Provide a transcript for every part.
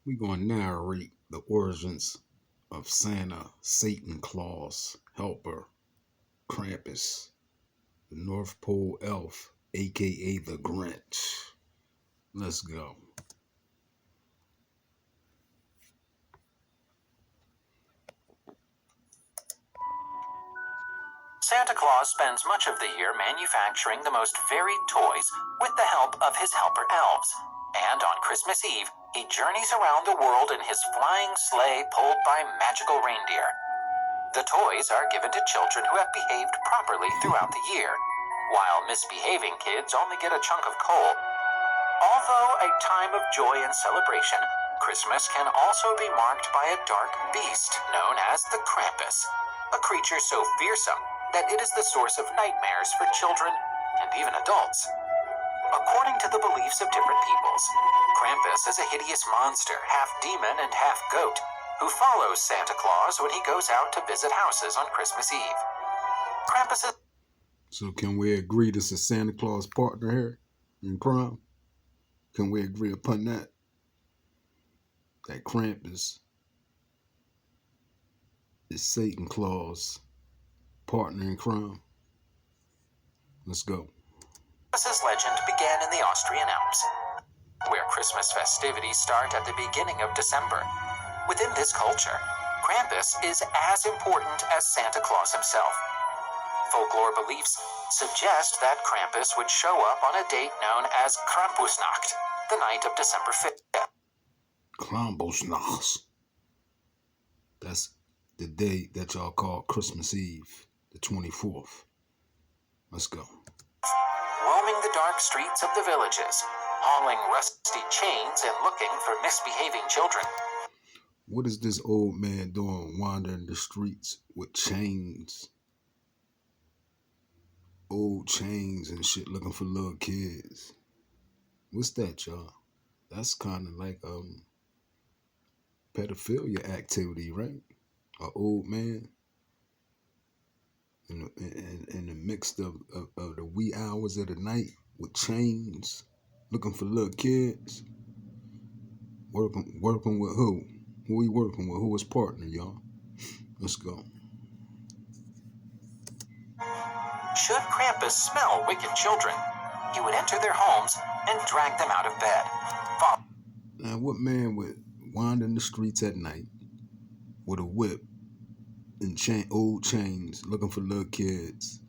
We're going to narrate the origins of Santa, Satan Claus, Helper, Krampus, the North Pole Elf, aka the Grinch. Let's go. Santa Claus spends much of the year manufacturing the most varied toys with the help of his helper elves. And on Christmas Eve, he journeys around the world in his flying sleigh pulled by magical reindeer. The toys are given to children who have behaved properly throughout the year, while misbehaving kids only get a chunk of coal. Although a time of joy and celebration, Christmas can also be marked by a dark beast known as the Krampus, a creature so fearsome that it is the source of nightmares for children and even adults. According to the beliefs of different peoples, Krampus is a hideous monster, half demon and half goat, who follows Santa Claus when he goes out to visit houses on Christmas Eve. Krampus is... So can we agree this is Santa Claus' partner here in crime? Can we agree upon that? That Krampus is Satan Claus' partner in crime? Let's go. Krampus's legend began in the Austrian Alps, where Christmas festivities start at the beginning of December. Within this culture, Krampus is as important as Santa Claus himself. Folklore beliefs suggest that Krampus would show up on a date known as Krampusnacht, the night of December 5th. Krampusnacht. That's the day that y'all call Christmas Eve, the 24th. Let's go. Roaming the dark streets of the villages, hauling rusty chains and looking for misbehaving children. What is this old man doing wandering the streets with chains? Old chains and shit looking for little kids. What's that, y'all? That's kind of like pedophilia activity, right? An old man in the midst of the wee hours of the night with chains looking for little kids. Working with who? Who he working with? Who his partner, y'all? Let's go. Should Krampus smell wicked children, he would enter their homes and drag them out of bed. Now, what man would wander in the streets at night with a whip and old chains looking for little kids,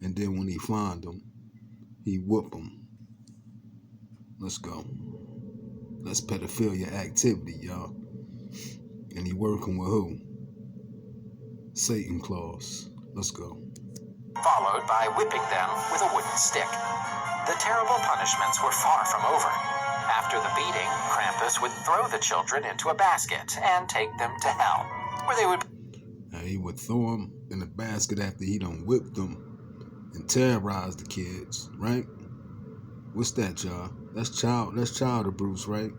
and then when he find them, he whoop them? Let's go. That's pedophilia activity, y'all. And he working with who? Satan Claus. Let's go. Followed by whipping them with a wooden stick. The terrible punishments were far from over. After the beating, Krampus would throw the children into a basket and take them to hell, where they would... Now, he would throw them in a basket after he done whipped them and terrorized the kids, right? What's that, y'all? That's child abuse, right?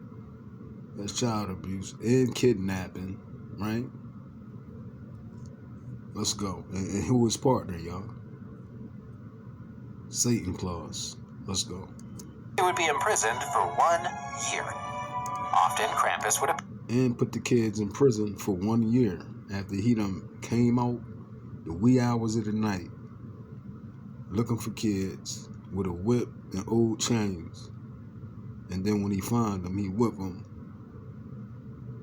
That's child abuse and kidnapping, right? Let's go. And who is partner, y'all? Satan Claus. Let's go. They would be imprisoned for 1 year. Often Krampus would... And put the kids in prison for 1 year after he done came out the wee hours of the night looking for kids with a whip and old chains. And then when he find them, he whip them,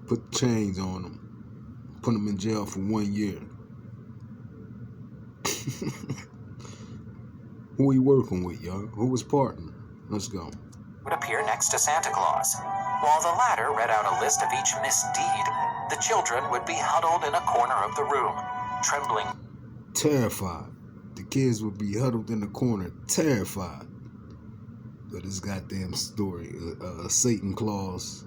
put chains on them, put them in jail for 1 year. Who he working with, y'all? Who his partner? Let's go. Would appear next to Santa Claus. While the latter read out a list of each misdeed, the children would be huddled in a corner of the room, trembling. Terrified. The kids would be huddled in the corner, terrified. But this goddamn story, Satan Claus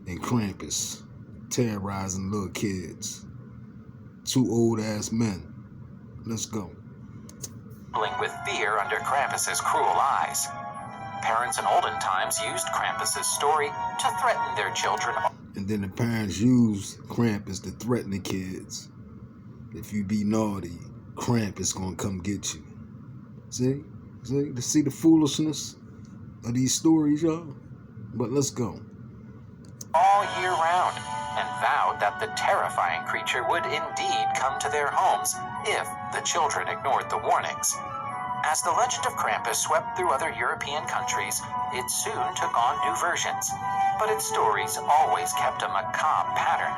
and Krampus terrorizing little kids. 2 old-ass men. Let's go. With fear under Krampus's cruel eyes. Parents in olden times used Krampus's story to threaten their children. And then the parents used Krampus to threaten the kids. If you be naughty, Krampus gonna come get you. See the foolishness of these stories, y'all? But let's go. all year round and vowed that the terrifying creature would indeed come to their homes if the children ignored the warnings. As the legend of Krampus swept through other European countries, it soon took on new versions, but its stories always kept a macabre pattern.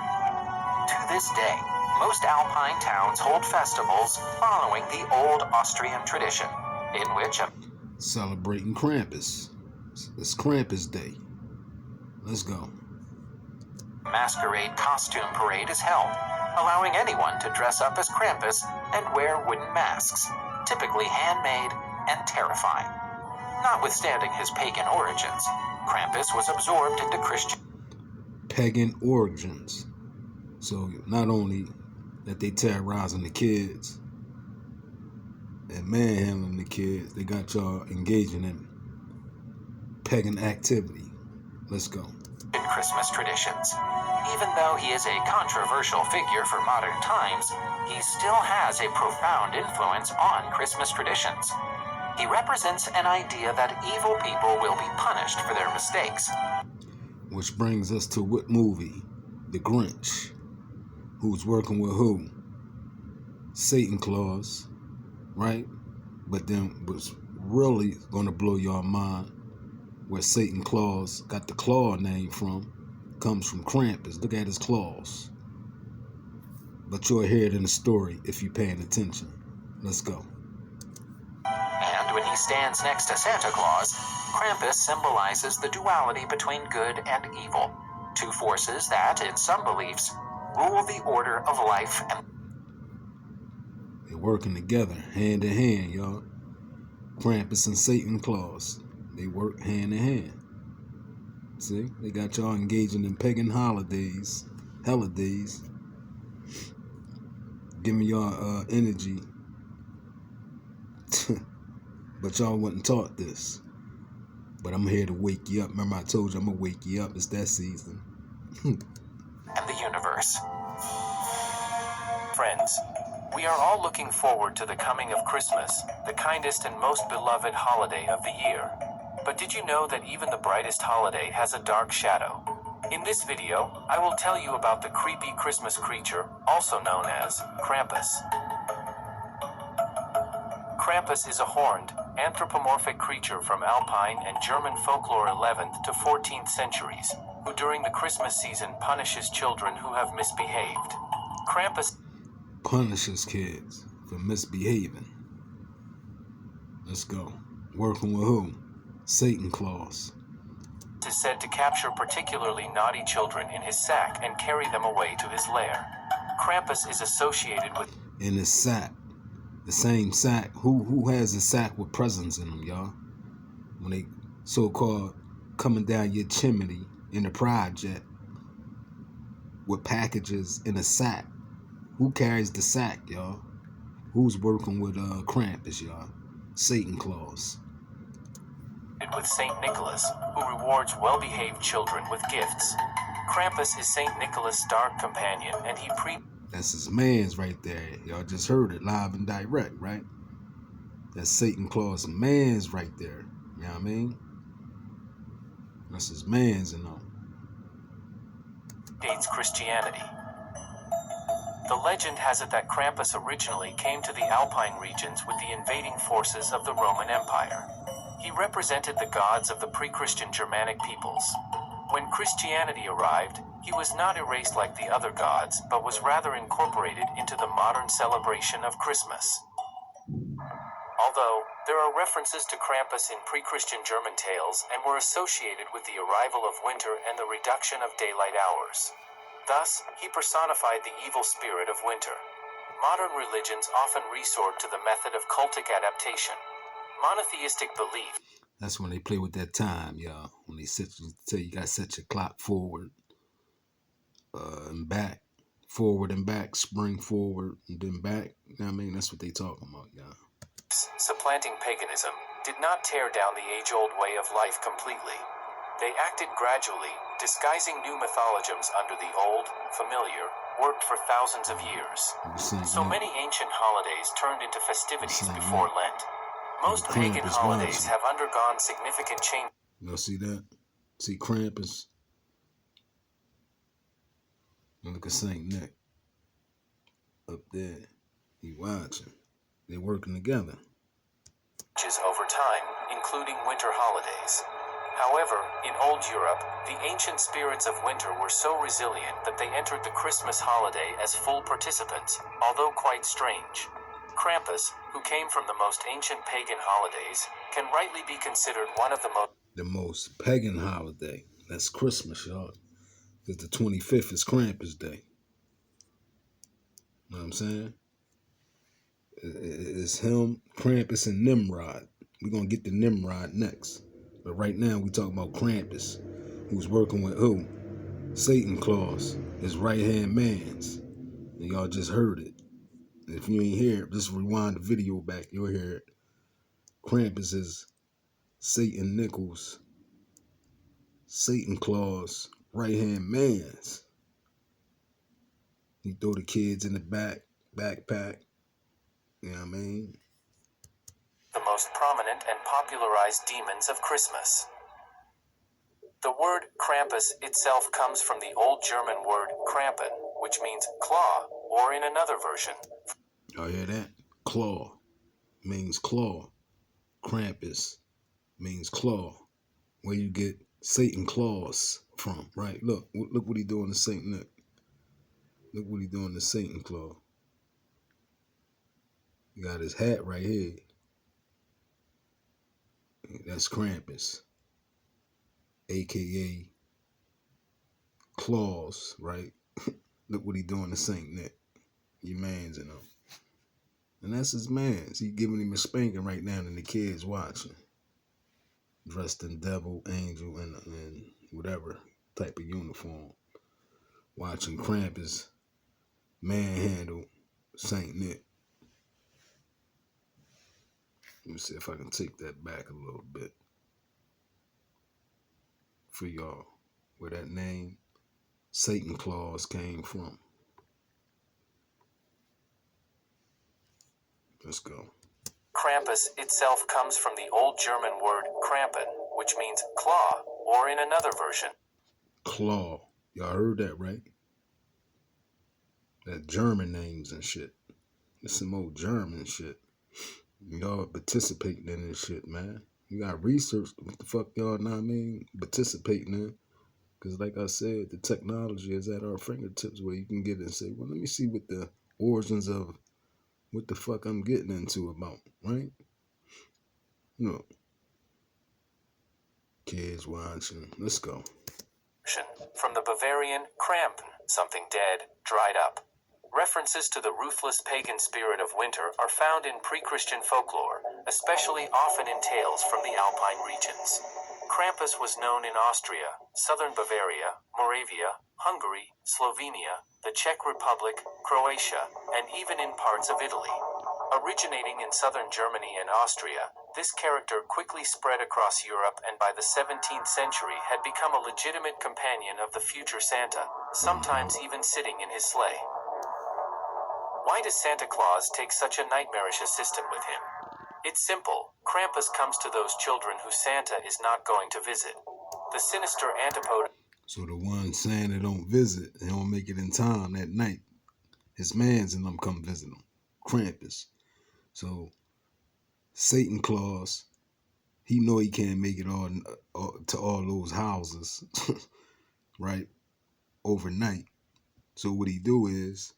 To this day, most Alpine towns hold festivals following the old Austrian tradition, in which celebrating Krampus. It's Krampus Day. Let's go. masquerade costume parade is held, allowing anyone to dress up as Krampus and wear wooden masks, typically handmade and terrifying. Notwithstanding his pagan origins, Krampus was absorbed into Christian pagan origins. So not only that they terrorizing the kids and manhandling the kids, they got y'all engaging in pagan activity. Let's go. Christmas traditions. Even though he is a controversial figure for modern times, he still has a profound influence on Christmas traditions. He represents an idea that evil people will be punished for their mistakes. Which brings us to what movie? The Grinch. Who's working with who? Satan Claus, right? But then what's really gonna blow your mind, where Satan Claus got the claw name from, comes from Krampus. Look at his claws. But you'll hear it in the story if you're paying attention. Let's go. And when he stands next to Santa Claus, Krampus symbolizes the duality between good and evil, two forces that, in some beliefs, rule the order of life and they're working together, hand in hand, y'all. Krampus and Satan Claus, they work hand in hand. See, they got y'all engaging in pagan holidays, giving y'all energy. But y'all wasn't taught this. But I'm here to wake you up. Remember I told you I'm gonna wake you up. It's that season. and the universe. Friends, we are all looking forward to the coming of Christmas, the kindest and most beloved holiday of the year. But did you know that even the brightest holiday has a dark shadow? In this video, I will tell you about the creepy Christmas creature, also known as Krampus. Krampus is a horned, anthropomorphic creature from Alpine and German folklore 11th to 14th centuries, who during the Christmas season punishes children who have misbehaved. Krampus punishes kids for misbehaving. Let's go. Working with who? Satan Claus. Is said to capture particularly naughty children in his sack and carry them away to his lair. Krampus is associated with in his sack. The same sack. Who has a sack with presents in them, y'all? When they so-called coming down your chimney in the project with packages in a sack. Who carries the sack, y'all? Who's working with Krampus, y'all? Satan Claus. With Saint Nicholas, who rewards well-behaved children with gifts. Krampus is Saint Nicholas' dark companion, and he That's his man's right there. Y'all just heard it live and direct, right? That's Satan Claus' man's right there. You know what I mean? That's his man's, you know. Dates Christianity. The legend has it that Krampus originally came to the Alpine regions with the invading forces of the Roman Empire. He represented the gods of the pre-Christian Germanic peoples. When Christianity arrived, he was not erased like the other gods, but was rather incorporated into the modern celebration of Christmas. Although, there are references to Krampus in pre-Christian German tales and were associated with the arrival of winter and the reduction of daylight hours. Thus, he personified the evil spirit of winter. Modern religions often resort to the method of cultic adaptation. Monotheistic belief. That's when they play with that time, y'all. When they tell you gotta set your clock forward and back, forward and back, spring forward and then back. You know what I mean? That's what they talking about, y'all. Supplanting paganism did not tear down the age-old way of life completely. They acted gradually, disguising new mythologisms under the old, familiar, worked for thousands of years. So many ancient holidays turned into festivities before Lent. Most pagan holidays have undergone significant change. Y'all see that? See Krampus Look at Saint Nick up there. He watching. They working together. Over time, including winter holidays. However, in old Europe, the ancient spirits of winter were so resilient that they entered the Christmas holiday as full participants, although quite strange. Krampus, who came from the most ancient pagan holidays, can rightly be considered one of the most pagan holiday. That's Christmas, y'all. Because the 25th is Krampus Day. You know what I'm saying? It's him, Krampus, and Nimrod. We're going to get to Nimrod next. But right now, we talking about Krampus, who's working with who? Satan Claus, his right-hand mans. And y'all just heard it. If you ain't hear it, just rewind the video back. You'll hear it. Krampus is Satan Nichols, Satan Claus, right-hand mans. He throw the kids in the backpack. You know what I mean? the most prominent and popularized demons of Christmas. The word Krampus itself comes from the Old German word Krampen, which means claw, or in another version. Y'all hear that? Claw means claw. Krampus means claw. Where you get Satan claws from, right? Look what he doing to Saint Nick. Look what he doing to Satan Claw. He got his hat right here. That's Krampus, aka Claus, right? Look what he doing to Saint Nick. Your man's in him. And that's his man's. He giving him a spanking right now and the kids watching. Dressed in devil, angel, and whatever type of uniform. Watching Krampus manhandle Saint Nick. Let me see if I can take that back a little bit for y'all. Where that name, Satan Claus, came from. Let's go. Krampus itself comes from the Old German word Krampen, which means claw, or in another version. Claw. Y'all heard that, right? That German names and shit. It's some old German shit. Y'all participating in this shit, man. You got research what the fuck y'all, know what I mean, participating in. Because like I said, the technology is at our fingertips where you can get it and say, well, let me see what the origins of what the fuck I'm getting into about, right? You know, kids watching. Let's go. From the Bavarian Krampen, something dead, dried up. References to the ruthless pagan spirit of winter are found in pre-Christian folklore, especially often in tales from the Alpine regions. Krampus was known in Austria, southern Bavaria, Moravia, Hungary, Slovenia, the Czech Republic, Croatia, and even in parts of Italy. Originating in southern Germany and Austria, this character quickly spread across Europe and by the 17th century had become a legitimate companion of the future Santa, sometimes even sitting in his sleigh. Why does Santa Claus take such a nightmarish assistant with him? It's simple. Krampus comes to those children who Santa is not going to visit. The sinister antipode. So the one Santa don't visit, they don't make it in time that night. His mans and them come visit him. Krampus. So Satan Claus, he know he can't make it all to all those houses, right, overnight. So what he do is,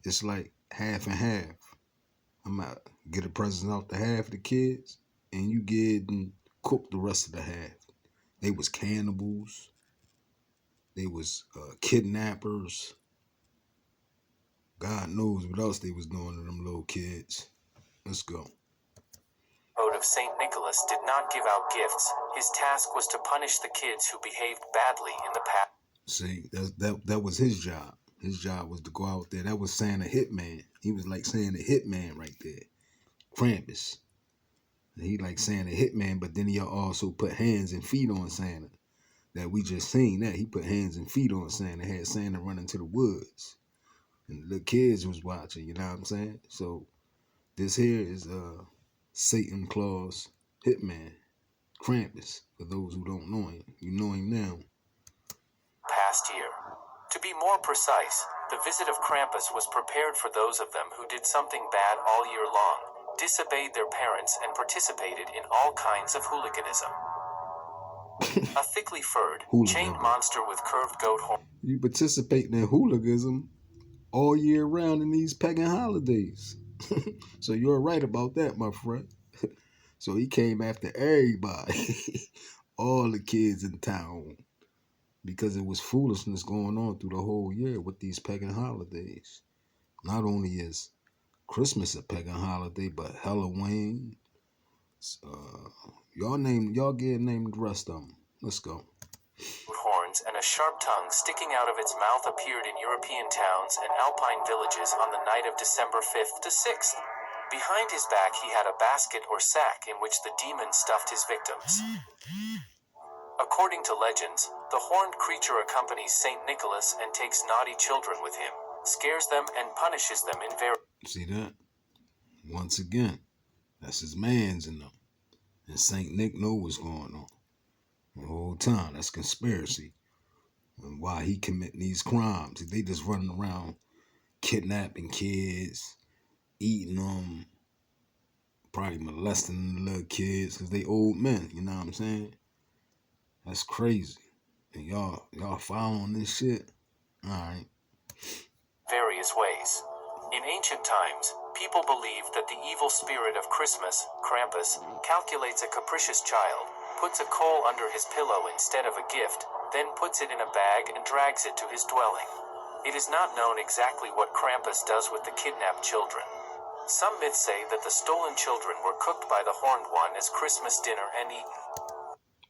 it's like half and half. I'm out get a present out to half of the kids, and you get and cook the rest of the half. They was cannibals. They was kidnappers. God knows what else they was doing to them little kids. Let's go. Of St. Nicholas did not give out gifts. His task was to punish the kids who behaved badly in the past. See, that was his job. His job was to go out there. That was Santa Hitman. He was like Santa Hitman right there. Krampus. He like Santa Hitman, but then he also put hands and feet on Santa. That we just seen that. He put hands and feet on Santa, had Santa running to the woods. And the kids was watching, you know what I'm saying? So this here is Satan Claus Hitman, Krampus. For those who don't know him, you know him now. Past year. To be more precise, the visit of Krampus was prepared for those of them who did something bad all year long, disobeyed their parents, and participated in all kinds of hooliganism. A thickly furred, chained monster with curved goat horns. You participate in hooliganism all year round in these pagan holidays. So you're right about that, my friend. So he came after everybody, all the kids in town, because it was foolishness going on through the whole year with these pagan holidays. Not only is Christmas a pagan holiday, but Halloween. Y'all get named the rest of them. Let's go. Horns and a sharp tongue sticking out of its mouth appeared in European towns and alpine villages on the night of December 5th to 6th. Behind his back he had a basket or sack in which the demon stuffed his victims. According to legends, the horned creature accompanies Saint Nicholas and takes naughty children with him, scares them, and punishes them in various... See that? Once again, that's his mans in them. And Saint Nick know what's going on. The whole time, that's conspiracy. And why he committing these crimes. They just running around kidnapping kids, eating them, probably molesting the little kids because they old men, you know what I'm saying? That's crazy. And y'all following this shit? All right. Various ways. In ancient times, people believed that the evil spirit of Christmas, Krampus, calculates a capricious child, puts a coal under his pillow instead of a gift, then puts it in a bag and drags it to his dwelling. It is not known exactly what Krampus does with the kidnapped children. Some myths say that the stolen children were cooked by the horned one as Christmas dinner and eaten.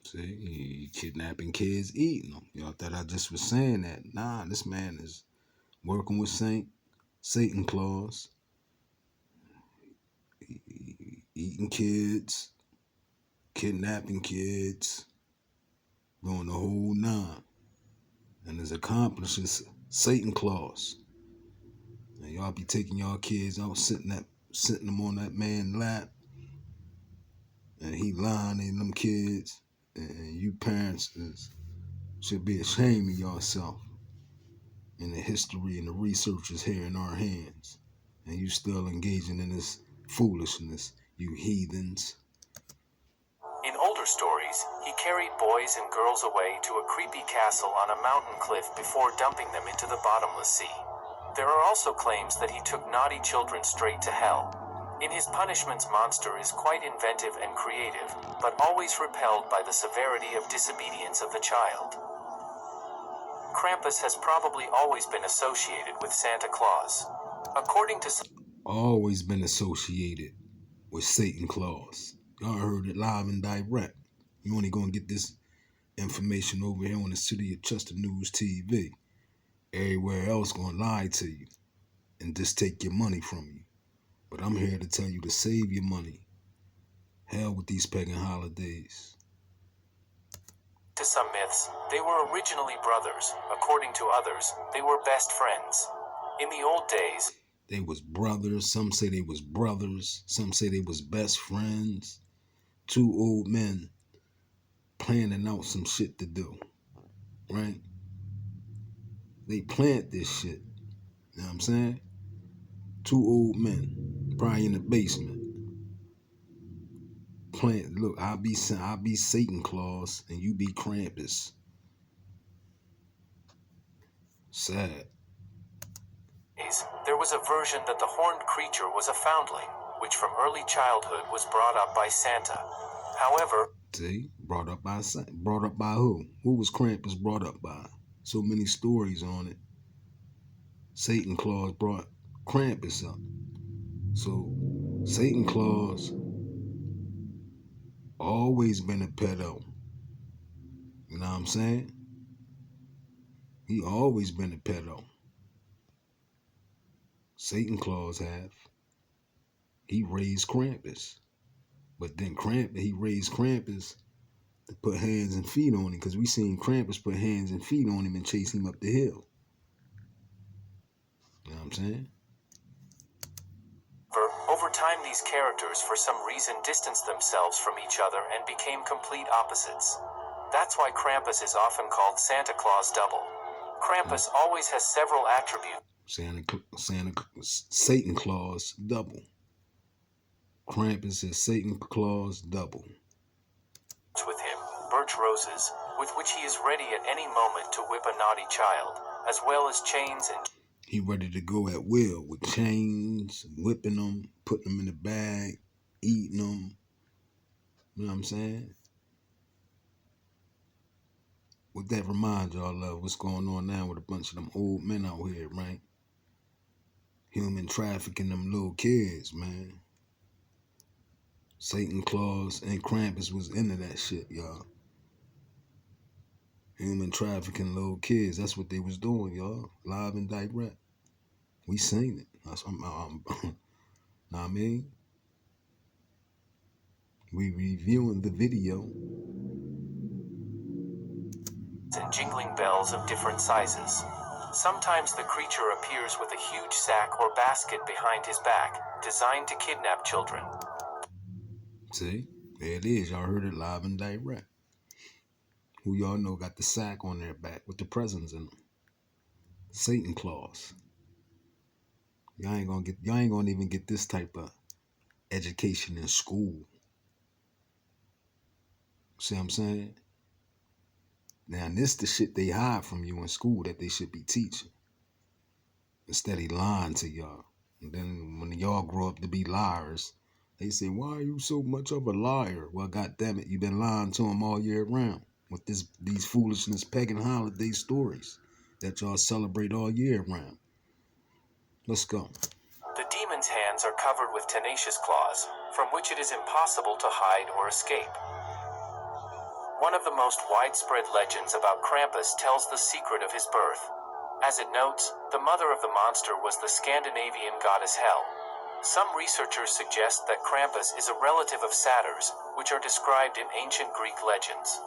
See, he kidnapping kids, eating them. Y'all thought I just was saying that. Nah, this man is working with Satan Claus, eating kids, kidnapping kids, doing the whole nine. And his accomplice is Satan Claus. And y'all be taking y'all kids out, sitting them on that man's lap, and he lying in them kids. And you parents should be ashamed of yourself. And the history and the research is here in our hands. And you still engaging in this foolishness, you heathens. In older stories, he carried boys and girls away to a creepy castle on a mountain cliff before dumping them into the bottomless sea. There are also claims that he took naughty children straight to hell. In his punishments, monster is quite inventive and creative, but always repelled by the severity of disobedience of the child. Krampus has probably always been associated with Santa Claus. According to... Always been associated with Satan Claus. Y'all heard it live and direct. You only gonna get this information over here on the City of Chester News TV. Everywhere else gonna lie to you and just take your money from you. But I'm here to tell you to save your money. Hell with these pagan holidays. To some myths, they were originally brothers. According to others, they were best friends. In the old days, they was brothers. Some say they was brothers. Some say they was best friends. Two old men planning out some shit to do. Right? They planned this shit. You know what I'm saying? Two old men, probably in the basement. Look, I'll be Satan Claus and you be Krampus. Sad. There was a version that the horned creature was a foundling, which from early childhood was brought up by Santa. However, see, brought up by who? Who was Krampus brought up by? So many stories on it. Satan Claus brought Krampus up. So Satan Claus always been a pedo. You know what I'm saying? He always been a pedo. Satan Claus have. He raised Krampus. But then he raised Krampus to put hands and feet on him, because we seen Krampus put hands and feet on him and chase him up the hill. You know what I'm saying? Over time, these characters for some reason distanced themselves from each other and became complete opposites. That's why Krampus is often called Santa Claus Double. Krampus always has several attributes Satan Claus double. Krampus is Satan Claus double. with him: birch roses, with which he is ready at any moment to whip a naughty child, as well as chains and... He ready to go at will with chains, whipping them, putting them in the bag, eating them. You know what I'm saying? What that reminds y'all of what's going on now with a bunch of them old men out here, right? Human trafficking them little kids, man. Satan Claus and Krampus was into that shit, y'all. Human trafficking little kids. That's what they was doing, y'all. Live and direct. We seen it. That's know what I mean? We reviewing the video. and jingling bells of different sizes. Sometimes the creature appears with a huge sack or basket behind his back, designed to kidnap children. See? There it is. Y'all heard it live and direct. Who y'all know got the sack on their back with the presents in them? Satan Claus. Y'all ain't gonna even get this type of education in school. See what I'm saying? Now this the shit they hide from you in school that they should be teaching. Instead of lying to y'all. And then when y'all grow up to be liars, they say, why are you so much of a liar? Well, goddamn it, you've been lying to them all year round with these foolishness pagan holiday stories that y'all celebrate all year round. Let's go. The demon's hands are covered with tenacious claws, from which it is impossible to hide or escape. One of the most widespread legends about Krampus tells the secret of his birth. As it notes, the mother of the monster was the Scandinavian goddess Hel. Some researchers suggest that Krampus is a relative of satyrs, which are described in ancient Greek legends.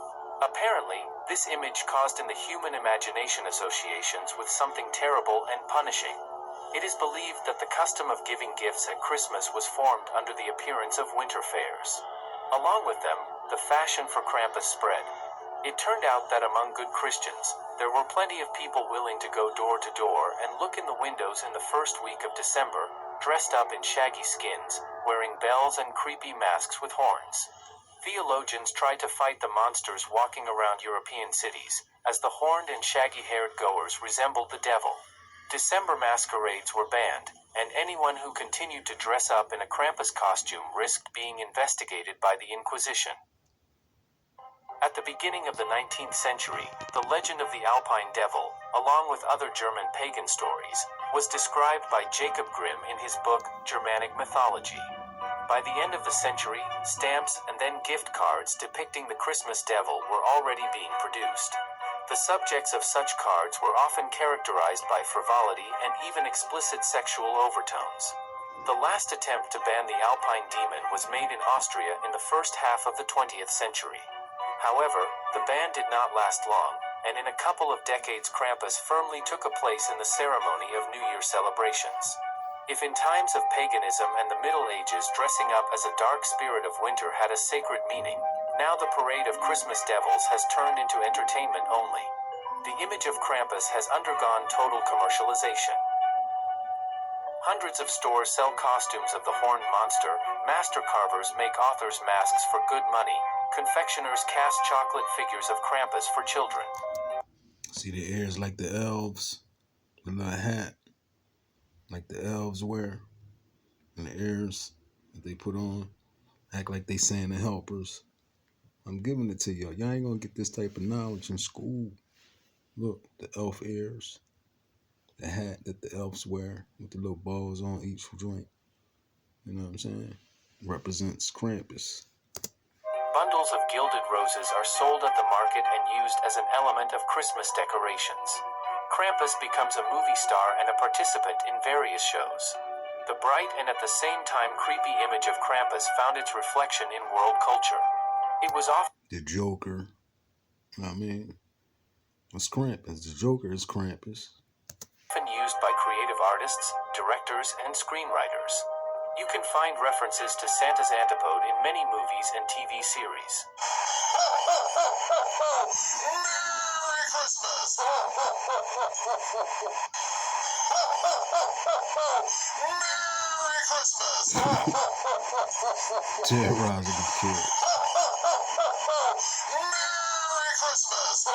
Apparently, this image caused in the human imagination associations with something terrible and punishing. It is believed that the custom of giving gifts at Christmas was formed under the appearance of winter fairs. Along with them, the fashion for Krampus spread. It turned out that among good Christians, there were plenty of people willing to go door to door and look in the windows in the first week of December, dressed up in shaggy skins, wearing bells and creepy masks with horns. Theologians tried to fight the monsters walking around European cities, as the horned and shaggy-haired goers resembled the devil. December masquerades were banned, and anyone who continued to dress up in a Krampus costume risked being investigated by the Inquisition. At the beginning of the 19th century, the legend of the Alpine Devil, along with other German pagan stories, was described by Jacob Grimm in his book Germanic Mythology. By the end of the century, stamps and then gift cards depicting the Christmas devil were already being produced. The subjects of such cards were often characterized by frivolity and even explicit sexual overtones. The last attempt to ban the Alpine demon was made in Austria in the first half of the 20th century. However, the ban did not last long, and in a couple of decades Krampus firmly took a place in the ceremony of New Year celebrations. If in times of paganism and the Middle Ages dressing up as a dark spirit of winter had a sacred meaning, now the parade of Christmas devils has turned into entertainment only. The image of Krampus has undergone total commercialization. Hundreds of stores sell costumes of the horned monster, master carvers make authors' masks for good money, confectioners cast chocolate figures of Krampus for children. See the ears like the elves, the little hat like the elves wear, and the ears that they put on, act like they Santa helpers. I'm giving it to y'all. Y'all ain't gonna get this type of knowledge in school. Look, the elf ears, the hat that the elves wear with the little balls on each joint. You know what I'm saying? Represents Krampus. Bundles of gilded roses are sold at the market and used as an element of Christmas decorations. Krampus becomes a movie star and a participant in various shows. The bright and at the same time creepy image of Krampus found its reflection in world culture. It was often the Joker. I mean, what's Krampus? The Joker is Krampus. Used by creative artists, directors, and screenwriters. You can find references to Santa's antipode in many movies and TV series. Merry Christmas! Merry Christmas! Terrorizing the kids. Merry Christmas!